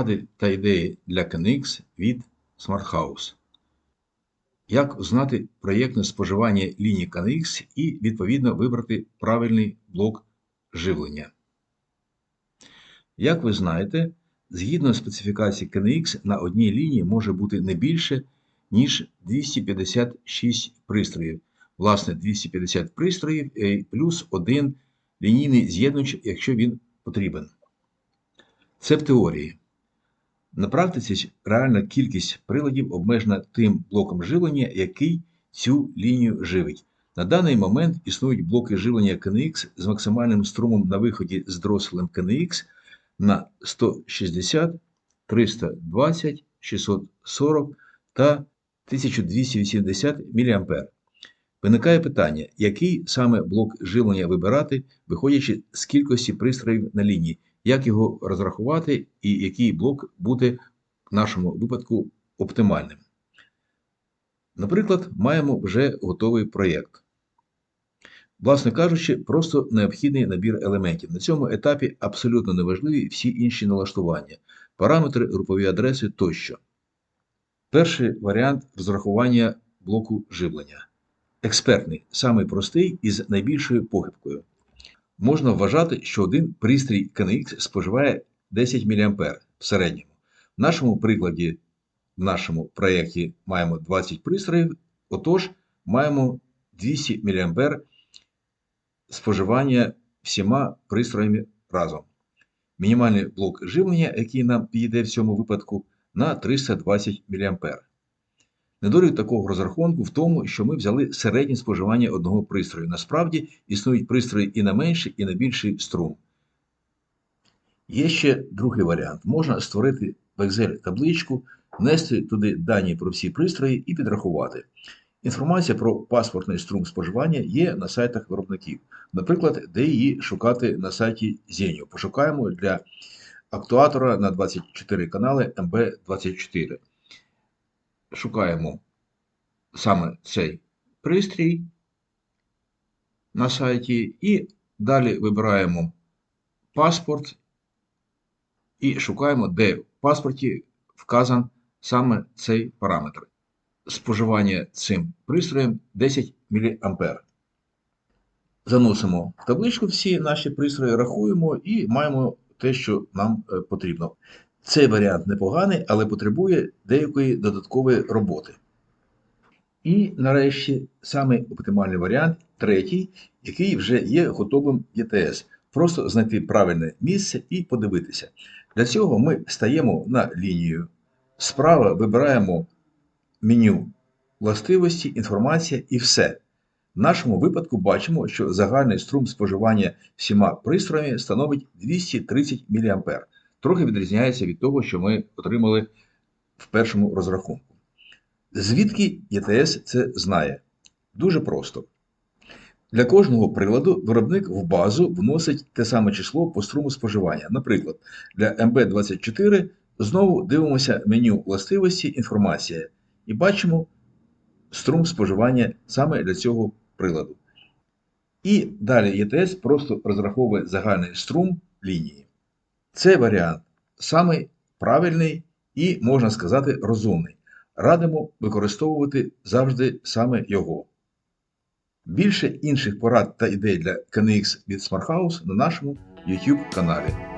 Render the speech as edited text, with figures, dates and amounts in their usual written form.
Поради та ідеї для KNX від SmartHouse. Як узнати проєктне споживання лінії KNX і, відповідно, вибрати правильний блок живлення. Як ви знаєте, згідно специфікації KNX на одній лінії може бути не більше, ніж 256 пристроїв. Власне, 250 пристроїв плюс один лінійний з'єднувач, якщо він потрібен. Це в теорії. На практиці реальна кількість приладів обмежена тим блоком живлення, який цю лінію живить. На даний момент існують блоки живлення KNX з максимальним струмом на виході з дросселем KNX на 160, 320, 640 та 1280 мА. Виникає питання, який саме блок живлення вибирати, виходячи з кількості пристроїв на лінії, як його розрахувати і який блок буде в нашому випадку оптимальним. Наприклад, маємо вже готовий проєкт. Власне кажучи, просто необхідний набір елементів. На цьому етапі абсолютно неважливі всі інші налаштування, параметри, групові адреси тощо. Перший варіант розрахування блоку живлення. Експертний, самий простий і з найбільшою похибкою. Можна вважати, що один пристрій KNX споживає 10 мА в середньому. В нашому прикладі, в нашому проєкті маємо 20 пристроїв, отож маємо 200 мА споживання всіма пристроями разом. Мінімальний блок живлення, який нам підійде в цьому випадку, на 320 мА. Недолік такого розрахунку в тому, що ми взяли середнє споживання одного пристрою. Насправді, існують пристрої і на менший, і на більший струм. Є ще другий варіант. Можна створити в Excel-табличку, внести туди дані про всі пристрої і підрахувати. Інформація про паспортний струм споживання є на сайтах виробників. Наприклад, де її шукати на сайті Zenio. Пошукаємо для актуатора на 24 канали MB24. Шукаємо саме цей пристрій на сайті і далі вибираємо паспорт і шукаємо, де в паспорті вказан саме цей параметр. Споживання цим пристроєм 10 мА. Заносимо в табличку всі наші пристрої, рахуємо і маємо те, що нам потрібно. Цей варіант непоганий, але потребує деякої додаткової роботи. І нарешті самий оптимальний варіант, третій, який вже є готовим ETS. Просто знайти правильне місце і подивитися. Для цього ми стаємо на лінію. Справа вибираємо меню властивості, інформація і все. В нашому випадку бачимо, що загальний струм споживання всіма пристроями становить 230 мА. Трохи відрізняється від того, що ми отримали в першому розрахунку. Звідки ETS це знає? Дуже просто. Для кожного приладу виробник в базу вносить те саме число по струму споживання. Наприклад, для MB24 знову дивимося меню властивості, інформація і бачимо струм споживання саме для цього приладу. І далі ETS просто розраховує загальний струм лінії. Цей варіант самий правильний і, можна сказати, розумний. Радимо використовувати завжди саме його. Більше інших порад та ідей для KNX від SmartHouse на нашому YouTube каналі.